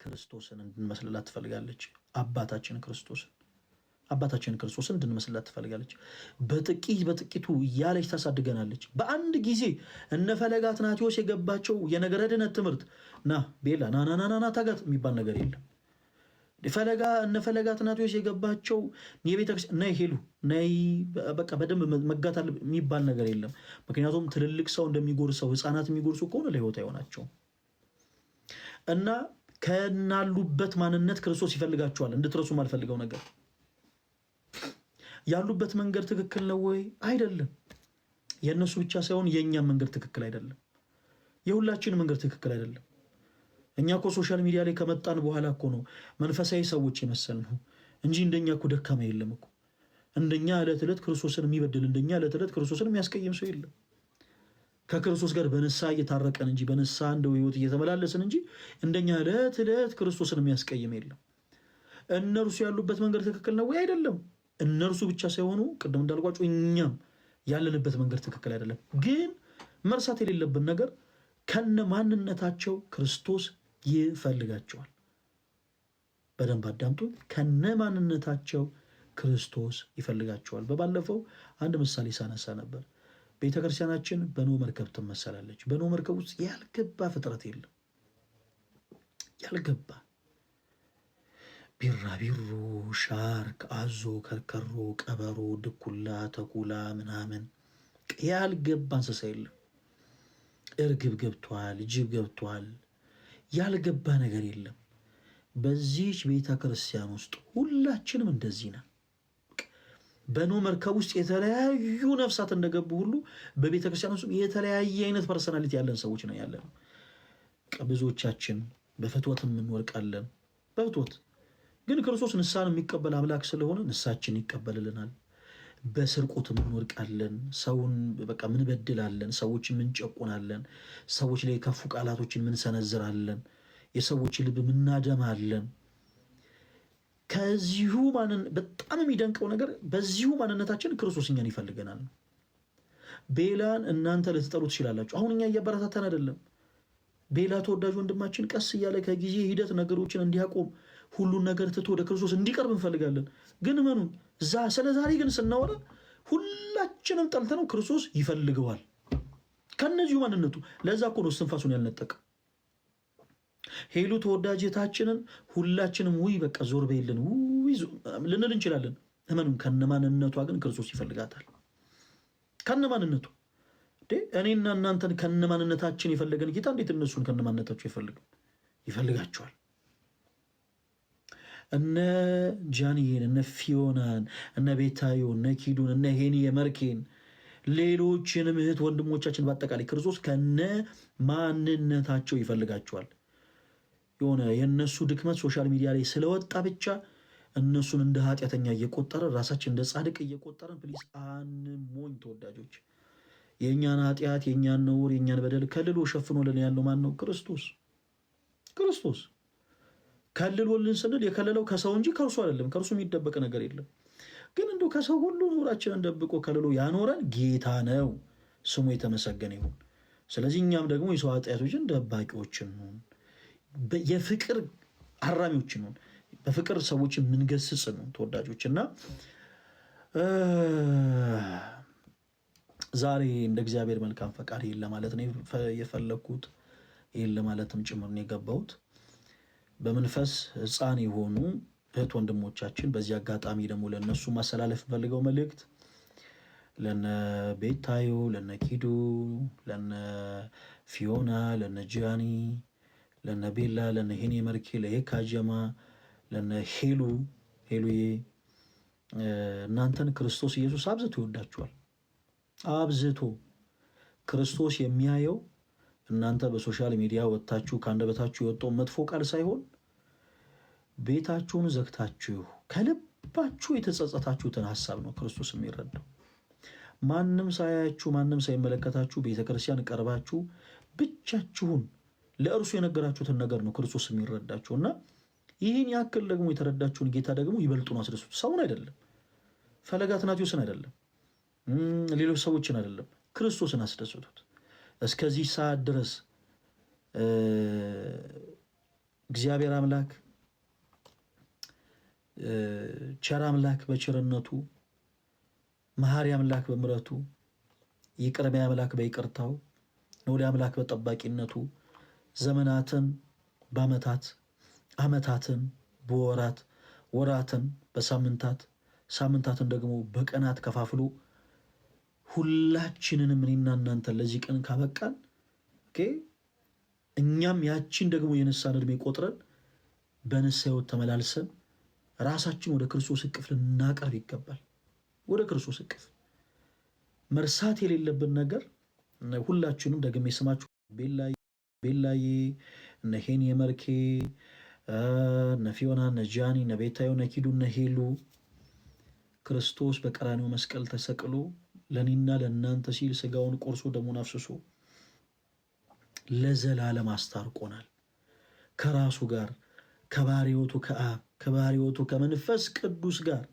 ክርስቶስን እንድንመስልላት ትፈልጋለች። አባታችን ክርስቶስን እንድንመስልላት ትፈልጋለች። በጥቂቱ እያለች ታሳድገናለች። በአንድ ጊዜ እነ ፈለገ አትናቴዎስ የገባቸው የነገረ ድነት ትምህርት ና ቤላ ናናናና ታጋት የሚባል ነገር የለም። እነ ፈለገ አትናቴዎስ የገባቸው የቤተክርስቲያን ነይ ሄሉ ነይ በቃ በደንብ መጋት የሚባል ነገር የለም። ምክንያቱም ትልልቅ ሰው እንደሚጎርሰው ህፃናት የሚጎርሱ ከሆነ ለህይወት አይሆናቸውም እና ከናሉበት ማንነት ክርስቶስ ይፈልጋቸዋል። እንድትረሱ ማልፈልገው ነገር ያሉበት መንገድ ትክክል ነው ወይ? አይደለም። የእነሱ ብቻ ሳይሆን የእኛም መንገድ ትክክል አይደለም። የሁላችንም መንገድ ትክክል አይደለም። እኛ እኮ ሶሻል ሚዲያ ላይ ከመጣን በኋላ እኮ ነው መንፈሳዊ ሰዎች የመሰልነው እንጂ እንደኛ እኮ ደካማ የለም እኮ። እንደኛ ዕለት ዕለት ክርስቶስን የሚበድል እንደኛ ዕለት ዕለት ክርስቶስን የሚያስቀይም ሰው የለም። ከክርስቶስ ጋር በንስሐ እየታረቀን እንጂ በንስሐ እንደው ህይወት እየተመላለስን እንጂ እንደኛ ዕለት ዕለት ክርስቶስን የሚያስቀይም የለም። እነርሱ ያሉበት መንገድ ትክክል ነው ወይ? አይደለም። እነርሱ ብቻ ሳይሆኑ ቅድም እንዳልኳቸው እኛም ያለንበት መንገድ ትክክል አይደለም። ግን መርሳት የሌለብን ነገር ከነ ማንነታቸው ክርስቶስ ይፈልጋቸዋል። በደንብ አዳምጡ። ከነ ማንነታቸው ክርስቶስ ይፈልጋቸዋል። በባለፈው አንድ ምሳሌ ሳነሳ ነበር። ቤተክርስቲያናችን በኖህ መርከብ ትመሰላለች። በኖህ መርከብ ውስጥ ያልገባ ፍጥረት የለም። ያልገባ ቢራቢሮ፣ ሻርክ፣ አዞ፣ ከርከሮ፣ ቀበሮ፣ ድኩላ፣ ተኩላ ምናምን ያልገባ እንስሳ የለም። እርግብ ገብቷል፣ ጅብ ገብቷል። ያልገባ ነገር የለም። በዚህች ቤተክርስቲያን ውስጥ ሁላችንም እንደዚህ ነን። በኖህ መርከብ ውስጥ የተለያዩ ነፍሳት እንደገቡ ሁሉ በቤተክርስቲያን ውስጥ የተለያየ አይነት ፐርሰናሊቲ ያለን ሰዎች ነው ያለነው። ብዙዎቻችን በፍትወትም እንወርቃለን። በፍትወት ግን ክርስቶስ ንስሐን የሚቀበል አምላክ ስለሆነ ንስሐችን ይቀበልልናል። በስርቆትም እንወርቃለን። ሰውን በቃ ምንበድላለን፣ ሰዎችን ምንጨቁናለን፣ ሰዎች ላይ የከፉ ቃላቶችን ምንሰነዝራለን፣ የሰዎች ልብ ምናደማለን። ከዚሁ በጣም የሚደንቀው ነገር በዚሁ ማንነታችን ክርስቶስ እኛን ይፈልገናል። ቤላን እናንተ ልትጠሉ ትችላላችሁ። አሁን እኛ እያበረታታን አይደለም። ቤላ ተወዳጅ ወንድማችን ቀስ እያለ ከጊዜ ሂደት ነገሮችን እንዲያቆም ሁሉን ነገር ትቶ ወደ ክርስቶስ እንዲቀርብ እንፈልጋለን። ግን መኑን ስለ ዛሬ ግን ስናወራ ሁላችንም ጠልተነው ክርስቶስ ይፈልገዋል ከነዚሁ ማንነቱ። ለዛ እኮ ነው እስትንፋሱን ያልነጠቀ። ሄሉ ተወዳጅታችንን ሁላችንም ውይ በቃ ዞር በይልን ልንል እንችላለን። እመኑን ከነማንነቷ ግን ክርስቶስ ይፈልጋታል። ከነማንነቱ እኔና እናንተን ከነማንነታችን የፈለገን ጌታ እንዴት እነሱን ከነማንነታቸው ይፈልጋቸዋል። እነ ጃንዬን፣ እነ ፊዮናን፣ እነ ቤታዮ፣ እነ ኪዱን፣ እነ ሄኒ የመርኬን ሌሎችንም እህት ወንድሞቻችን በአጠቃላይ ክርስቶስ ከነ ማንነታቸው ይፈልጋቸዋል። የሆነ የእነሱ ድክመት ሶሻል ሚዲያ ላይ ስለወጣ ብቻ እነሱን እንደ ኃጢአተኛ እየቆጠረን ራሳችን እንደ ጻድቅ እየቆጠረን ፕሊስ አንሞኝ ተወዳጆች። የእኛን ኃጢአት፣ የእኛን ነውር፣ የእኛን በደል ከልሎ ሸፍኖልን ያለው ማን ነው? ክርስቶስ ከልሎልን ስንል የከለለው ከሰው እንጂ ከእርሱ አይደለም። ከእርሱ የሚደበቅ ነገር የለም። ግን እንደው ከሰው ሁሉ ኑራችንን ደብቆ ከልሎ ያኖረን ጌታ ነው። ስሙ የተመሰገነ ይሁን። ስለዚህ እኛም ደግሞ የሰው ኃጢአቶችን ደባቂዎችን ነን፣ የፍቅር አራሚዎችን ነን፣ በፍቅር ሰዎችን የምንገስጽ ነው ተወዳጆች። እና ዛሬ እንደ እግዚአብሔር መልካም ፈቃድ ይህን ለማለት ነው የፈለግኩት። ይህን ለማለትም ጭምር ነው የገባሁት። በመንፈስ ሕፃን የሆኑ እህት ወንድሞቻችን በዚህ አጋጣሚ ደግሞ ለነሱ ማስተላለፍ ፈልገው መልእክት ለነ ቤታዮ፣ ለነ ኪዱ፣ ለነ ፊዮና፣ ለነ ጂያኒ፣ ለነ ቤላ፣ ለነ ሄኔ መርኬ፣ ለሄካጀማ፣ ለነ ሄሉዬ እናንተን ክርስቶስ ኢየሱስ አብዝቶ ይወዳችኋል። አብዝቶ ክርስቶስ የሚያየው እናንተ በሶሻል ሚዲያ ወጥታችሁ ከአንደበታችሁ የወጣው መጥፎ ቃል ሳይሆን ቤታችሁን ዘግታችሁ ከልባችሁ የተጸጸታችሁትን ሀሳብ ነው ክርስቶስ የሚረዳው። ማንም ሳያያችሁ ማንም ሳይመለከታችሁ ቤተክርስቲያን ቀርባችሁ ብቻችሁን ለእርሱ የነገራችሁትን ነገር ነው ክርስቶስ የሚረዳችሁ። እና ይህን ያክል ደግሞ የተረዳችሁን ጌታ ደግሞ ይበልጡን አስደሱት። ሰውን አይደለም፣ ፈለገ አትናቴዎስን አይደለም፣ ሌሎች ሰዎችን አይደለም፣ ክርስቶስን አስደስቱት። እስከዚህ ሰዓት ድረስ እግዚአብሔር አምላክ ቸር አምላክ በቸርነቱ መሐሪ አምላክ በምሕረቱ ይቅር ባይ አምላክ በይቅርታው ልዑል አምላክ በጠባቂነቱ ዘመናትን በዓመታት ዓመታትን በወራት ወራትን በሳምንታት ሳምንታትን ደግሞ በቀናት ከፋፍሎ ሁላችንንም እኔና እናንተን ለዚህ ቀን ካበቃን እኛም ያቺን ደግሞ የንስሐን ዕድሜ ቆጥረን በንስሐ ሕይወት ተመላልሰን ራሳችን ወደ ክርስቶስ እቅፍ ልናቀርብ ይገባል። ወደ ክርስቶስ እቅፍ መርሳት የሌለብን ነገር ሁላችንም ደግሜ ስማችሁ ቤላዬ እነ ሄኒ የመርኬ እነ ፊዮና እነ ጃኒ እነ ቤታዮ እነ ኪዱ እነ ሄሉ ክርስቶስ በቀራንዮ መስቀል ተሰቅሎ ለእኔና ለእናንተ ሲል ስጋውን ቆርሶ ደሙን አፍስሶ ለዘላለም አስታርቆናል ከራሱ ጋር ከባሕርይ ሕይወቱ ከአብ ከባሕርይ ሕይወቱ ከመንፈስ ቅዱስ ጋር